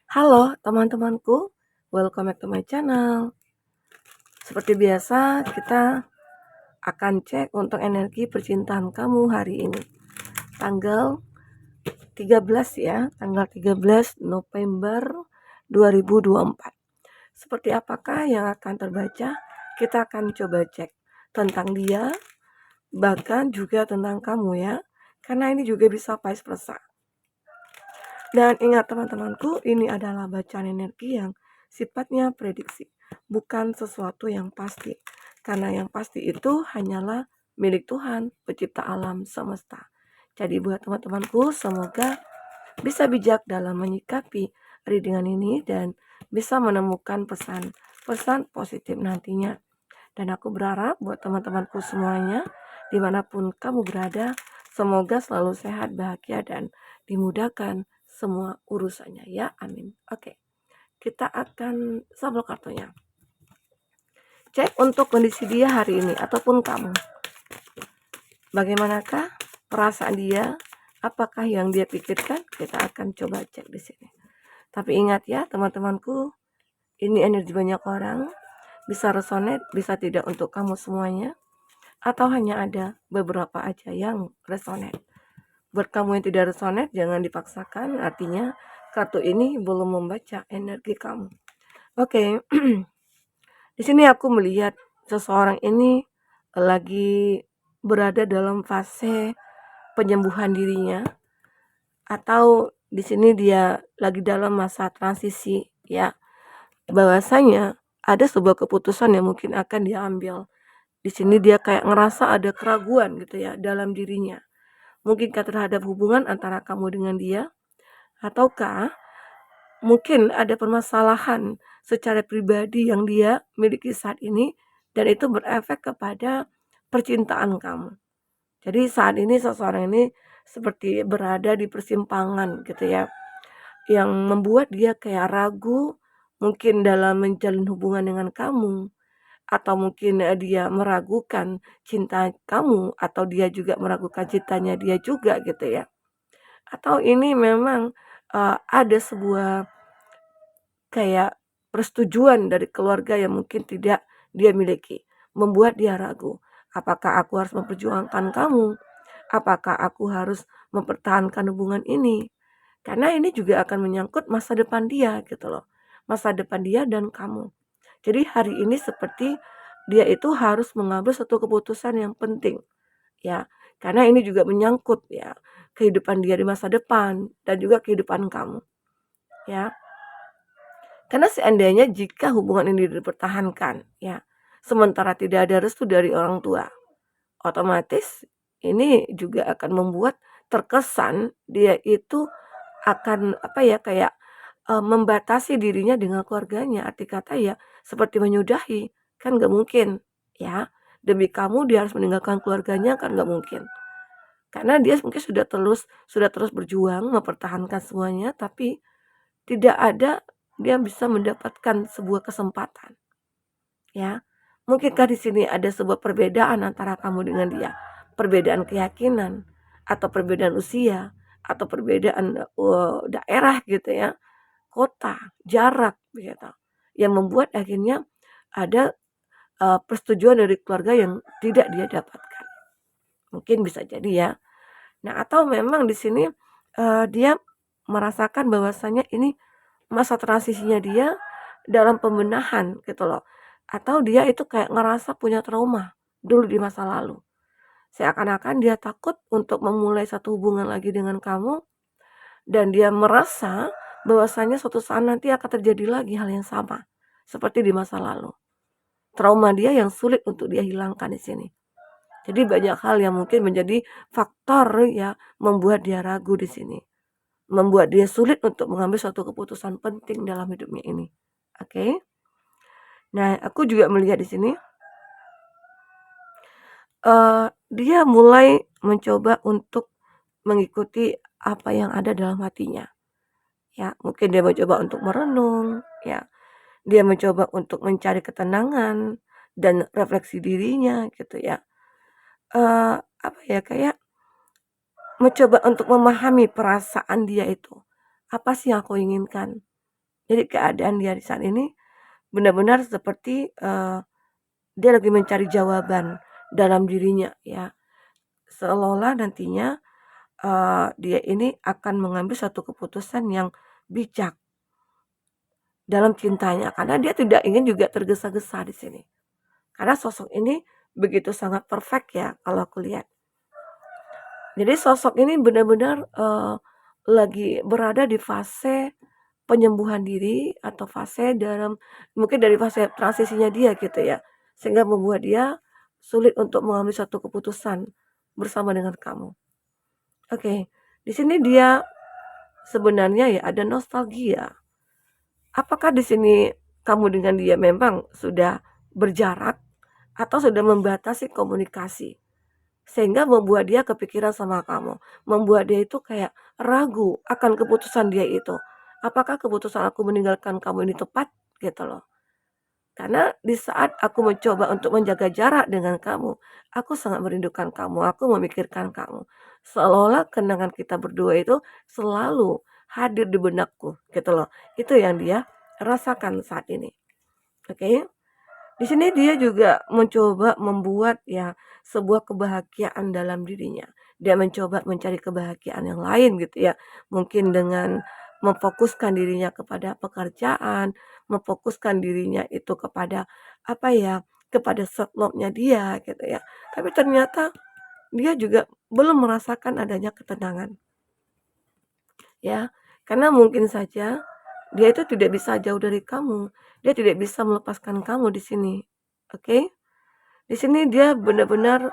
Halo teman-temanku, welcome back to my channel. Seperti biasa, kita akan cek untuk energi percintaan kamu hari ini. Tanggal 13 ya, tanggal 13 November 2024. Seperti apakah yang akan terbaca? Kita akan coba cek tentang dia, bahkan juga tentang kamu ya. Karena ini juga bisa vice versa. Dan ingat teman-temanku, ini adalah bacaan energi yang sifatnya prediksi, bukan sesuatu yang pasti. Karena yang pasti itu hanyalah milik Tuhan, pencipta alam semesta. Jadi buat teman-temanku, semoga bisa bijak dalam menyikapi readingan ini dan bisa menemukan pesan-pesan positif nantinya. Dan aku berharap buat teman-temanku semuanya, dimanapun kamu berada, semoga selalu sehat, bahagia, dan dimudahkan semua urusannya ya, amin. Oke, kita akan shuffle kartunya. Cek untuk kondisi dia hari ini ataupun kamu. Bagaimanakah perasaan dia? Apakah yang dia pikirkan? Kita akan coba cek di sini. Tapi ingat ya teman-temanku, ini energi banyak orang, bisa resonate, bisa tidak untuk kamu semuanya, atau hanya ada beberapa aja yang resonate. Buat kamu yang tidak resonate, jangan dipaksakan, artinya kartu ini belum membaca energi kamu. Oke. Di sini aku melihat seseorang ini lagi berada dalam fase penyembuhan dirinya, atau di sini dia lagi dalam masa transisi ya. Bahwasanya ada sebuah keputusan yang mungkin akan diambil. Di sini dia kayak ngerasa ada keraguan gitu ya dalam dirinya. Mungkinkah terhadap hubungan antara kamu dengan dia, ataukah mungkin ada permasalahan secara pribadi yang dia miliki saat ini dan itu berefek kepada percintaan kamu. Jadi saat ini seseorang ini seperti berada di persimpangan gitu ya, yang membuat dia kayak ragu mungkin dalam menjalin hubungan dengan kamu, atau mungkin dia meragukan cinta kamu, atau dia juga meragukan cintanya dia juga gitu ya. Atau ini memang ada sebuah kayak persetujuan dari keluarga yang mungkin tidak dia miliki, membuat dia ragu. Apakah aku harus memperjuangkan kamu? Apakah aku harus mempertahankan hubungan ini? Karena ini juga akan menyangkut masa depan dia gitu loh. Masa depan dia dan kamu. Jadi hari ini seperti dia itu harus mengambil satu keputusan yang penting ya. Karena ini juga menyangkut ya kehidupan dia di masa depan dan juga kehidupan kamu ya. Karena seandainya jika hubungan ini dipertahankan ya, sementara tidak ada restu dari orang tua, otomatis ini juga akan membuat terkesan dia itu akan apa ya, kayak, membatasi dirinya dengan keluarganya. Arti kata ya seperti menyudahi, kan nggak mungkin ya. Demi kamu dia harus meninggalkan keluarganya kan nggak mungkin. Karena dia mungkin sudah terus berjuang mempertahankan semuanya, tapi tidak ada dia bisa mendapatkan sebuah kesempatan, ya. Mungkinkah di sini ada sebuah perbedaan antara kamu dengan dia? Perbedaan keyakinan, atau perbedaan usia, atau perbedaan, daerah gitu ya, kota, jarak begitu. Yang membuat akhirnya ada, persetujuan dari keluarga yang tidak dia dapatkan. Mungkin bisa jadi ya. Nah, atau memang di sini, dia merasakan bahwasanya ini masa transisinya dia dalam pembenahan gitu loh. Atau dia itu kayak ngerasa punya trauma dulu di masa lalu. Seakan-akan dia takut untuk memulai satu hubungan lagi dengan kamu dan dia merasa bahwasanya suatu saat nanti akan terjadi lagi hal yang sama seperti di masa lalu. Trauma dia yang sulit untuk dia hilangkan di sini. Jadi banyak hal yang mungkin menjadi faktor ya membuat dia ragu di sini. Membuat dia sulit untuk mengambil suatu keputusan penting dalam hidupnya ini. Oke. Nah, aku juga melihat di sini dia mulai mencoba untuk mengikuti apa yang ada dalam hatinya. Ya, mungkin dia mencoba untuk merenung, ya. Dia mencoba untuk mencari ketenangan dan refleksi dirinya gitu ya. Apa ya, kayak mencoba untuk memahami perasaan dia itu. Apa sih yang aku inginkan? Jadi keadaan dia di saat ini benar-benar seperti dia lagi mencari jawaban dalam dirinya ya. Seolah-olah nantinya dia ini akan mengambil satu keputusan yang bijak dalam cintanya karena dia tidak ingin juga tergesa-gesa di sini. Karena sosok ini begitu sangat perfect ya kalau aku lihat. Jadi sosok ini benar-benar lagi berada di fase penyembuhan diri atau fase dalam mungkin dari fase transisinya dia gitu ya. Sehingga membuat dia sulit untuk mengambil satu keputusan bersama dengan kamu. Oke, di sini dia sebenarnya ya ada nostalgia. Apakah di sini kamu dengan dia memang sudah berjarak atau sudah membatasi komunikasi? Sehingga membuat dia kepikiran sama kamu, membuat dia itu kayak ragu akan keputusan dia itu. Apakah keputusan aku meninggalkan kamu ini tepat? Gitu loh. Karena di saat aku mencoba untuk menjaga jarak dengan kamu, aku sangat merindukan kamu, aku memikirkan kamu. Seolah-olah kenangan kita berdua itu selalu hadir di benakku, gitu loh. Itu yang dia rasakan saat ini. Oke. Di sini dia juga mencoba membuat ya sebuah kebahagiaan dalam dirinya. Dia mencoba mencari kebahagiaan yang lain gitu ya. Mungkin dengan memfokuskan dirinya kepada pekerjaan, memfokuskan dirinya itu kepada apa ya, kepada self love-nya dia gitu ya. Tapi ternyata dia juga belum merasakan adanya ketenangan ya. Karena mungkin saja dia itu tidak bisa jauh dari kamu. Dia tidak bisa melepaskan kamu di sini. Oke? Di sini dia benar-benar,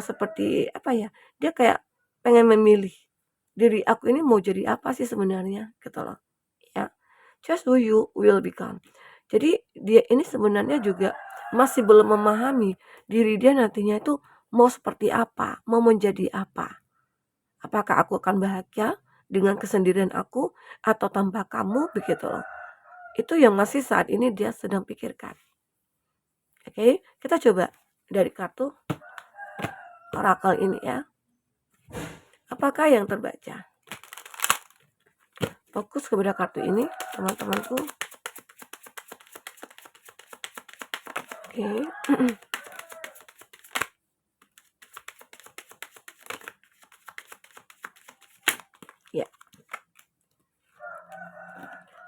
seperti apa ya, dia kayak pengen memilih, diri aku ini mau jadi apa sih sebenarnya, gitu loh, ya. Just who you will become. Jadi dia ini sebenarnya juga masih belum memahami diri dia nantinya itu mau seperti apa, mau menjadi apa. Apakah aku akan bahagia dengan kesendirian aku atau tanpa kamu, begitu loh. Itu yang masih saat ini dia sedang pikirkan. Oke, kita coba dari kartu orakel ini ya. Apakah yang terbaca? Fokus kepada kartu ini, teman-temanku. Oke. Ya.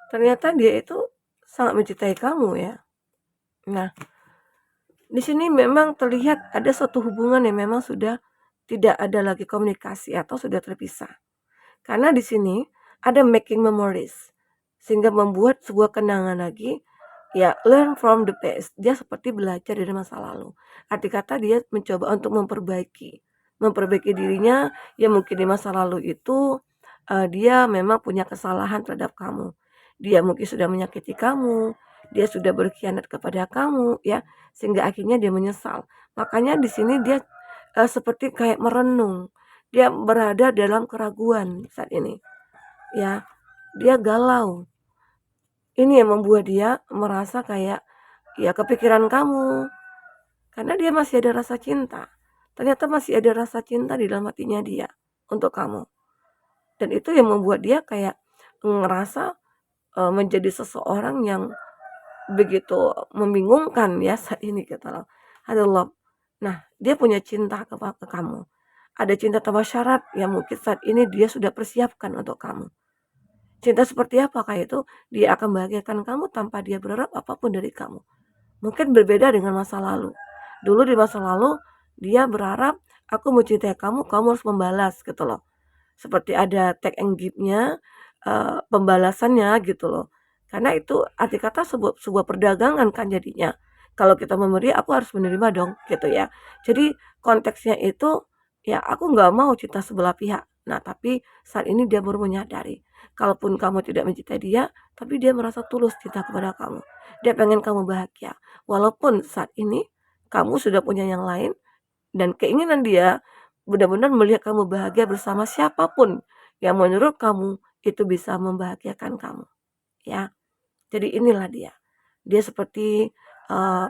Ternyata dia itu sangat mencintai kamu ya. Nah, di sini memang terlihat ada suatu hubungan yang memang sudah tidak ada lagi komunikasi atau sudah terpisah. Karena di sini ada making memories sehingga membuat sebuah kenangan lagi ya learn from the past. Dia seperti belajar dari masa lalu. Arti kata dia mencoba untuk memperbaiki dirinya ya mungkin di masa lalu itu dia memang punya kesalahan terhadap kamu. Dia mungkin sudah menyakiti kamu, dia sudah berkhianat kepada kamu ya sehingga akhirnya dia menyesal. Makanya di sini dia seperti kayak merenung. Dia berada dalam keraguan saat ini. Ya, dia galau. Ini yang membuat dia merasa kayak ya kepikiran kamu. Karena dia masih ada rasa cinta. Ternyata masih ada rasa cinta di dalam hatinya dia untuk kamu. Dan itu yang membuat dia kayak ngerasa menjadi seseorang yang begitu membingungkan ya saat ini gitu loh. Adalah, nah dia punya cinta ke kamu. Ada cinta tanpa syarat yang mungkin saat ini dia sudah persiapkan untuk kamu. Cinta seperti apakah itu? Dia akan bahagiakan kamu tanpa dia berharap apapun dari kamu. Mungkin berbeda dengan masa lalu. Dulu di masa lalu dia berharap aku mencintai kamu, kamu harus membalas gitu loh. Seperti ada take and give-nya, pembalasannya gitu loh. Karena itu arti kata sebuah perdagangan kan jadinya. Kalau kita memberi, aku harus menerima dong gitu ya. Jadi konteksnya itu ya aku nggak mau cinta sebelah pihak. Nah tapi saat ini dia baru menyadari. Kalaupun kamu tidak mencintai dia, tapi dia merasa tulus cinta kepada kamu. Dia pengen kamu bahagia. Walaupun saat ini kamu sudah punya yang lain dan keinginan dia benar-benar melihat kamu bahagia bersama siapapun yang menurut kamu itu bisa membahagiakan kamu, ya. Jadi inilah dia. Dia seperti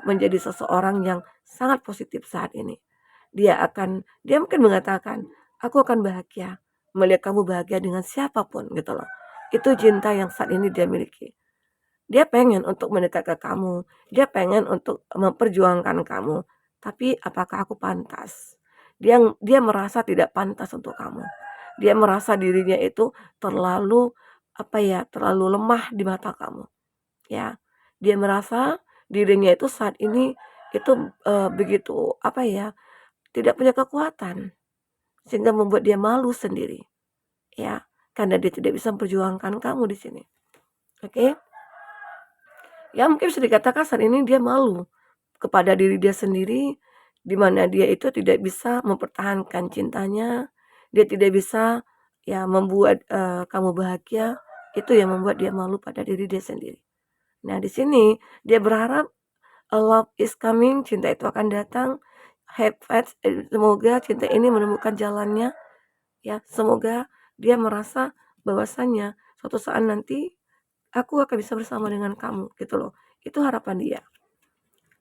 menjadi seseorang yang sangat positif saat ini. Dia mungkin mengatakan, aku akan bahagia melihat kamu bahagia dengan siapapun gitu loh. Itu cinta yang saat ini dia miliki. Dia pengen untuk mendekat ke kamu, dia pengen untuk memperjuangkan kamu, tapi apakah aku pantas? Dia merasa tidak pantas untuk kamu. Dia merasa dirinya itu terlalu, apa ya, terlalu lemah di mata kamu, ya. Dia merasa dirinya itu saat ini itu, begitu, apa ya, tidak punya kekuatan, sehingga membuat dia malu sendiri, ya, karena dia tidak bisa memperjuangkan kamu di sini, oke? Ya mungkin bisa dikatakan saat ini dia malu kepada diri dia sendiri, di mana dia itu tidak bisa mempertahankan cintanya, dia tidak bisa ya membuat, kamu bahagia, itu yang membuat dia malu pada diri dia sendiri. Nah di sini dia berharap a love is coming, cinta itu akan datang, have faith, semoga cinta ini menemukan jalannya, ya semoga dia merasa bahwasannya suatu saat nanti aku akan bisa bersama dengan kamu, gitu loh. Itu harapan dia.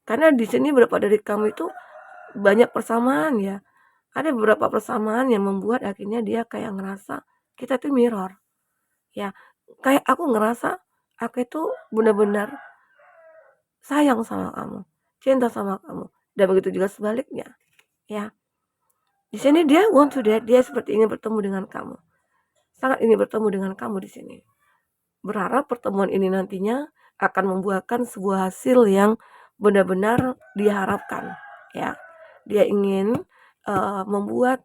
Karena di sini beberapa dari kamu itu banyak persamaan ya. Ada beberapa persamaan yang membuat akhirnya dia kayak ngerasa kita tuh mirror. Ya, kayak aku ngerasa aku itu benar-benar sayang sama kamu, cinta sama kamu. Dan begitu juga sebaliknya. Ya, di sini dia want to that, dia seperti ingin bertemu dengan kamu. Sangat ingin bertemu dengan kamu di sini. Berharap pertemuan ini nantinya akan membuahkan sebuah hasil yang benar-benar diharapkan, ya. Dia ingin, membuat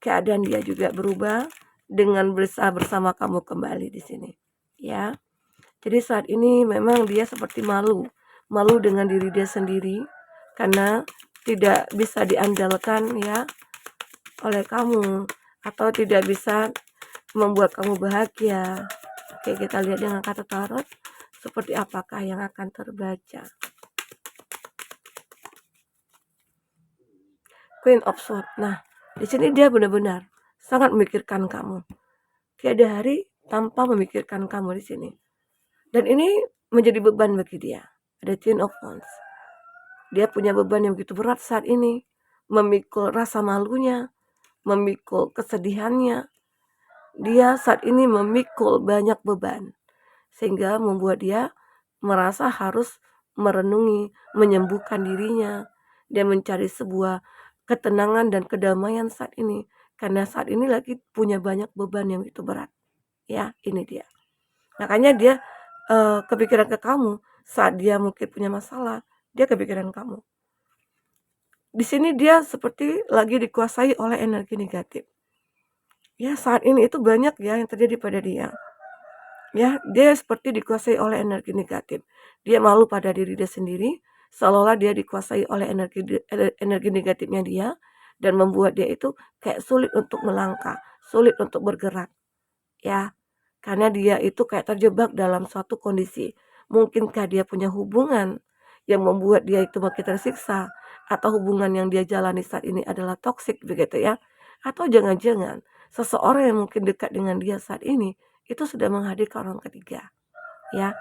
keadaan dia juga berubah dengan bersama kamu kembali di sini, ya. Jadi saat ini memang dia seperti malu, malu dengan diri dia sendiri karena tidak bisa diandalkan ya oleh kamu atau tidak bisa membuat kamu bahagia. Oke, kita lihat dengan kata tarot seperti apakah yang akan terbaca. Queen of Swords. Nah, di sini dia benar-benar sangat memikirkan kamu. Tiada hari tanpa memikirkan kamu di sini. Dan ini menjadi beban bagi dia. Ada Ten of Wands. Dia punya beban yang begitu berat saat ini. Memikul rasa malunya, memikul kesedihannya. Dia saat ini memikul banyak beban. Sehingga membuat dia merasa harus merenungi, menyembuhkan dirinya. Dia mencari sebuah ketenangan dan kedamaian saat ini. Karena saat ini lagi punya banyak beban yang itu berat. Ya, ini dia. Makanya dia kepikiran ke kamu saat dia mungkin punya masalah, dia kepikiran kamu. Di sini dia seperti lagi dikuasai oleh energi negatif. Ya, saat ini itu banyak ya yang terjadi pada dia. Ya, dia seperti dikuasai oleh energi negatif. Dia malu pada diri dia sendiri, seolah-olah dia dikuasai oleh energi negatifnya dia dan membuat dia itu kayak sulit untuk melangkah, sulit untuk bergerak. Ya, karena dia itu kayak terjebak dalam suatu kondisi. Mungkinkah dia punya hubungan yang membuat dia itu makin tersiksa atau hubungan yang dia jalani saat ini adalah toksik begitu ya? Atau jangan-jangan seseorang yang mungkin dekat dengan dia saat ini itu sudah menghadirkan orang ketiga, ya.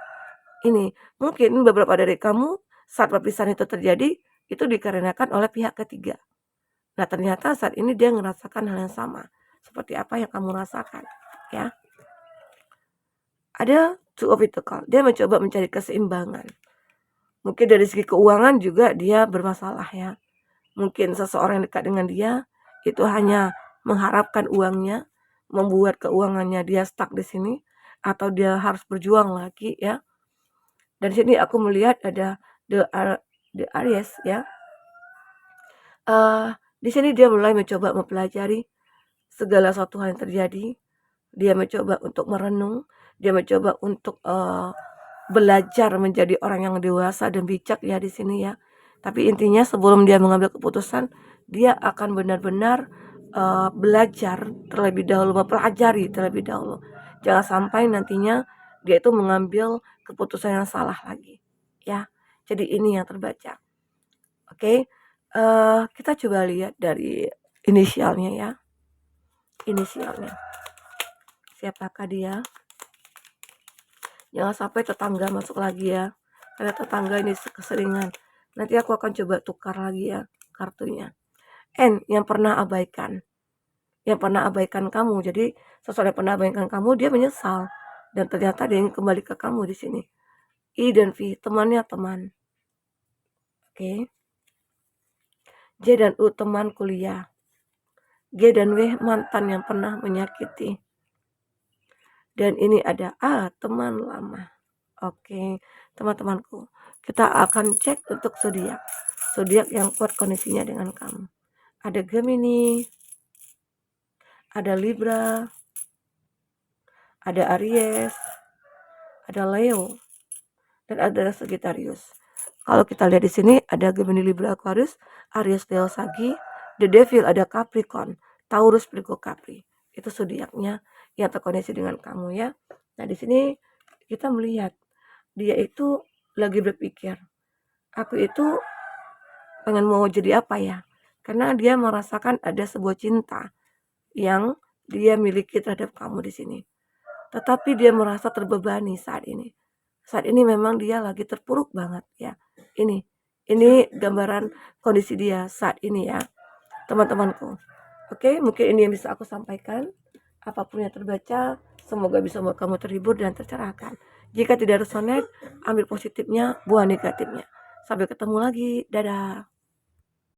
Ini mungkin beberapa dari kamu saat perpisahan itu terjadi itu dikarenakan oleh pihak ketiga. Nah, ternyata saat ini dia merasakan hal yang sama seperti apa yang kamu rasakan, ya. Ada Two of Pentacles, dia mencoba mencari keseimbangan. Mungkin dari segi keuangan juga dia bermasalah ya. Mungkin seseorang yang dekat dengan dia itu hanya mengharapkan uangnya, membuat keuangannya dia stuck di sini, atau dia harus berjuang lagi ya. Dan di sini aku melihat ada the Aries ya. Di sini dia mulai mencoba mempelajari segala sesuatu hal yang terjadi. Dia mencoba untuk merenung, dia mencoba untuk belajar menjadi orang yang dewasa dan bijak ya di sini ya. Tapi intinya sebelum dia mengambil keputusan, dia akan benar-benar belajar terlebih dahulu, mempelajari terlebih dahulu. Jangan sampai nantinya dia itu mengambil keputusan yang salah lagi, ya. Jadi ini yang terbaca. Oke, kita coba lihat dari inisialnya ya. Inisialnya. Siapakah dia? Jangan sampai tetangga masuk lagi ya. Karena tetangga ini keseringan. Nanti aku akan coba tukar lagi ya kartunya. N yang pernah abaikan. Yang pernah abaikan kamu. Jadi sesuatu yang pernah abaikan kamu dia menyesal. dan ternyata dia ingin kembali ke kamu di sini. I dan V, temannya teman. Oke. J dan U, teman kuliah. G dan W, mantan yang pernah menyakiti. Dan ini ada A, teman lama. Oke, teman-temanku, kita akan cek untuk zodiak. Zodiak yang kuat kondisinya dengan kamu. Ada Gemini, ada Libra, ada Aries, ada Leo, dan ada Sagittarius. Kalau kita lihat di sini ada Gemini, Libra, Aquarius, Aries, Leo, Sagi, The Devil ada Capricorn, Taurus, Virgo, Capri. Itu zodiaknya yang terkoneksi dengan kamu ya. Nah, di sini kita melihat dia itu lagi berpikir, aku itu pengen mau jadi apa ya? Karena dia merasakan ada sebuah cinta yang dia miliki terhadap kamu di sini. Tetapi dia merasa terbebani saat ini. Saat ini memang dia lagi terpuruk banget ya. Ini gambaran kondisi dia saat ini ya, teman-temanku. Oke, mungkin ini yang bisa aku sampaikan. Apapun yang terbaca, semoga bisa membuat kamu terhibur dan tercerahkan. Jika tidak resonate, ambil positifnya, buang negatifnya. Sampai ketemu lagi. Dadah.